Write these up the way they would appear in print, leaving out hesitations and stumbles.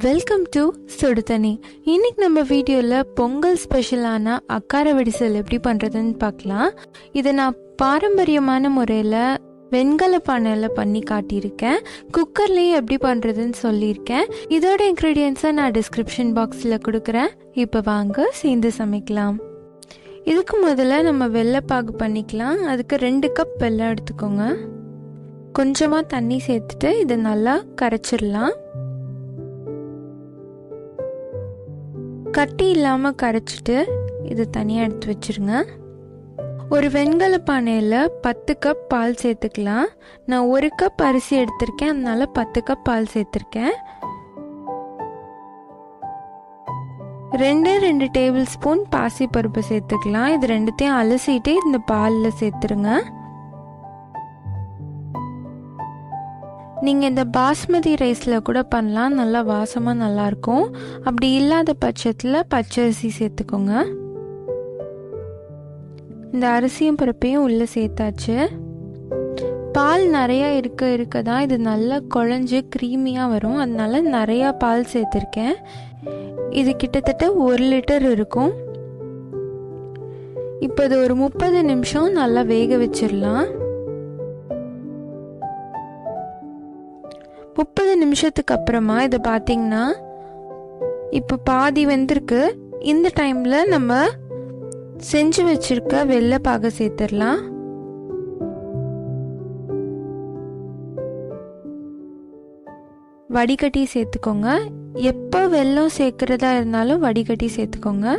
Welcome to சுடுதண்ணி. இன்னைக்கு நம்ம வீடியோவில் பொங்கல் ஸ்பெஷலான அக்காரவடிசல் எப்படி பண்ணுறதுன்னு பார்க்கலாம். இதை நான் பாரம்பரியமான முறையில் வெண்கல பானையில் பண்ணி காட்டியிருக்கேன். குக்கர்லேயே எப்படி பண்ணுறதுன்னு சொல்லியிருக்கேன். இதோட இன்க்ரீடியன்ஸை நான் டிஸ்கிரிப்ஷன் பாக்ஸில் கொடுக்குறேன். இப்போ வாங்க சேர்ந்து சமைக்கலாம். இதுக்கு முதல்ல நம்ம வெள்ளைப்பாகு பண்ணிக்கலாம். அதுக்கு 2 கப் வெல்லம் எடுத்துக்கோங்க. கொஞ்சமாக தண்ணி சேர்த்துட்டு இதை நல்லா கரைச்சிடலாம். கட்டி இல்லாமல் கரைச்சிட்டு இதை தனியாக எடுத்து வச்சுருங்க. ஒரு வெண்கல பானையில் 10 கப் பால் சேர்த்துக்கலாம். நான் 1 கப் அரிசி எடுத்திருக்கேன், அதனால 10 கப் பால் சேர்த்துருக்கேன். 2 டேபிள் ஸ்பூன் பாசிப்பருப்பு சேர்த்துக்கலாம். இது ரெண்டுத்தையும் அலசிட்டு இந்த பாலில் சேர்த்துருங்க. நீங்கள் இந்த பாஸ்மதி ரைஸில் கூட பண்ணலாம், நல்லா வாசமாக நல்லாயிருக்கும். அப்படி இல்லாத பட்சத்தில் பச்சரிசி சேர்த்துக்கோங்க. இந்த அரிசியும் பருப்பையும் உள்ளே சேர்த்தாச்சு. பால் நிறையா இருக்க தான் இது நல்லா குழஞ்சி க்ரீமியாக வரும். அதனால நிறையா பால் சேர்த்துருக்கேன். இது கிட்டத்தட்ட 1 லிட்டர் இருக்கும். இப்போ இது ஒரு 30 நிமிஷம் நல்லா வேக வச்சிடலாம். 30 நிமிஷத்துக்கு அப்புறமா இதை பார்த்தீங்கன்னா இப்போ பாதி வெந்திருக்கு. இந்த டைமில் நம்ம செஞ்சு வச்சிருக்க வெள்ளைப்பாகை சேர்த்துடலாம். வடிகட்டி சேர்த்துக்கோங்க. எப்போ வெல்லம் சேர்க்கிறதா இருந்தாலும் வடிகட்டி சேர்த்துக்கோங்க.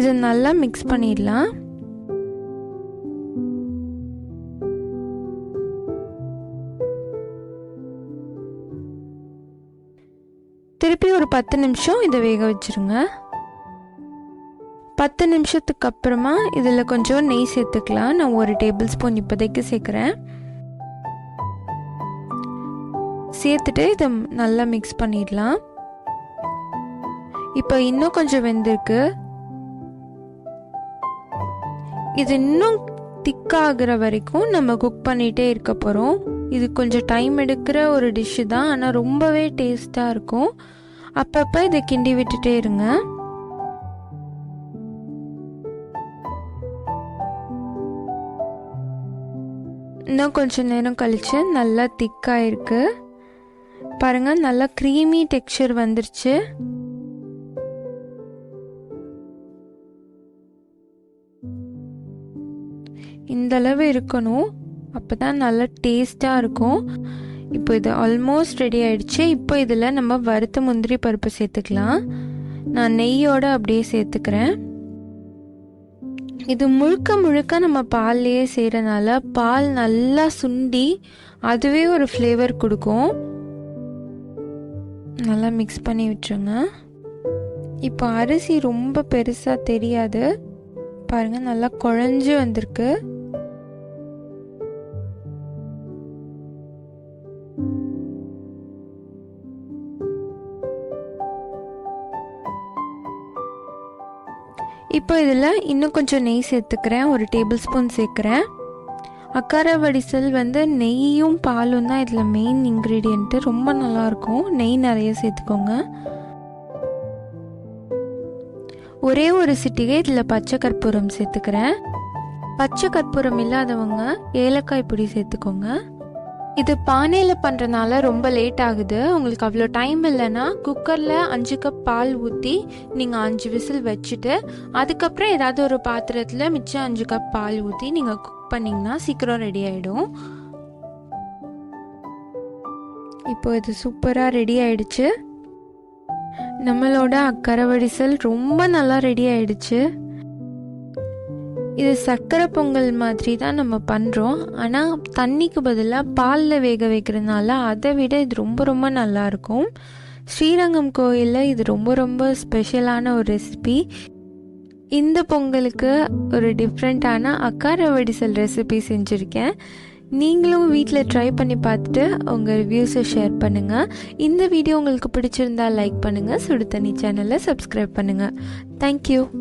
இது நல்லா மிக்ஸ் பண்ணிடலாம். திருப்பி ஒரு 10 நிமிஷம் இதை வேக வச்சுருங்க. 10 நிமிஷத்துக்கு அப்புறமா இதில் கொஞ்சம் நெய் சேர்த்துக்கலாம். நான் 1 டேபிள் ஸ்பூன் இப்போதைக்கு சேர்க்குறேன். சேர்த்துட்டு இதை நல்லா மிக்ஸ் பண்ணிடலாம். இப்போ இன்னும் கொஞ்சம் வெந்திருக்கு. இது இன்னும் திக்காகிற வரைக்கும் நம்ம குக் பண்ணிகிட்டே இருக்க போகிறோம். இது கொஞ்சம் டைம் எடுக்கிற ஒரு டிஷ்ஷு தான், ஆனால் ரொம்பவே டேஸ்ட்டாக இருக்கும். அப்பப்போ இதை கிண்டி விட்டுட்டே இருங்க. இன்னும் கொஞ்சம் நேரம் கழிச்சு நல்லா திக்காக இருக்கு பாருங்கள். நல்லா க்ரீமி டெக்ஸ்சர் வந்துருச்சு. இந்த அளவு இருக்கணும், அப்போ தான் நல்லா டேஸ்ட்டாக இருக்கும். இப்போ இது ஆல்மோஸ்ட் ரெடி ஆயிடுச்சு. இப்போ இதில் நம்ம வறுத்த முந்திரி பருப்பு சேர்த்துக்கலாம். நான் நெய்யோடு அப்படியே சேர்த்துக்கிறேன். இது முழுக்க நம்ம பால்லையே செய்கிறனால பால் நல்லா சுண்டி அதுவே ஒரு ஃப்ளேவர் கொடுக்கும். நல்லா மிக்ஸ் பண்ணி விட்டுருங்க. இப்போ அரிசி ரொம்ப பெருசாக தெரியாது பாருங்கள், நல்லா குழஞ்சி வந்திருக்கு. இப்போ இதில் இன்னும் கொஞ்சம் நெய் சேர்த்துக்கிறேன். 1 டேபிள் ஸ்பூன் சேர்க்குறேன். அக்காரவடிசல் நெய்யும் பாலும் தான் இதில் மெயின் இன்க்ரீடியண்ட்டு. ரொம்ப நல்லாயிருக்கும். நெய் நிறைய சேர்த்துக்கோங்க. ஒரே ஒரு சிட்டிகை இதில் பச்சை கற்பூரம் சேர்த்துக்கிறேன். பச்சை கற்பூரம் இல்லாதவங்க ஏலக்காய் பொடி சேர்த்துக்கோங்க. இது பானையில் பண்ணுறதுனால ரொம்ப லேட் ஆகுது. உங்களுக்கு அவ்வளோ டைம் இல்லைன்னா குக்கரில் 5 கப் பால் ஊற்றி நீங்கள் 5 விசில் வச்சுட்டு அதுக்கப்புறம் ஏதாவது ஒரு பாத்திரத்தில் மிச்சம் 5 கப் பால் ஊற்றி நீங்கள் குக் பண்ணிங்கன்னா சீக்கிரம் ரெடி ஆகிடும். இப்போ இது சூப்பராக ரெடி ஆயிடுச்சு. நம்மளோட அக்கரவடிசல் ரொம்ப நல்லா ரெடி ஆயிடுச்சு. இது சர்க்கரை பொங்கல் மாதிரி தான் நம்ம பண்ணுறோம், ஆனால் தண்ணிக்கு பதிலாக பாலில் வேக வைக்கிறதுனால அதை விட இது ரொம்ப நல்லாயிருக்கும். ஸ்ரீரங்கம் கோயிலில் இது ரொம்ப ஸ்பெஷலான ஒரு ரெசிபி. இந்த பொங்கலுக்கு ஒரு டிஃப்ரெண்ட்டான அக்காரவடிசல் ரெசிபி செஞ்சுருக்கேன். நீங்களும் வீட்டில் ட்ரை பண்ணி பார்த்துட்டு உங்கள் ரிவ்யூஸை ஷேர் பண்ணுங்கள். இந்த வீடியோ உங்களுக்கு பிடிச்சிருந்தா லைக் பண்ணுங்கள். சுடுதண்ணி சேனலை சப்ஸ்கிரைப் பண்ணுங்கள். தேங்க்யூ.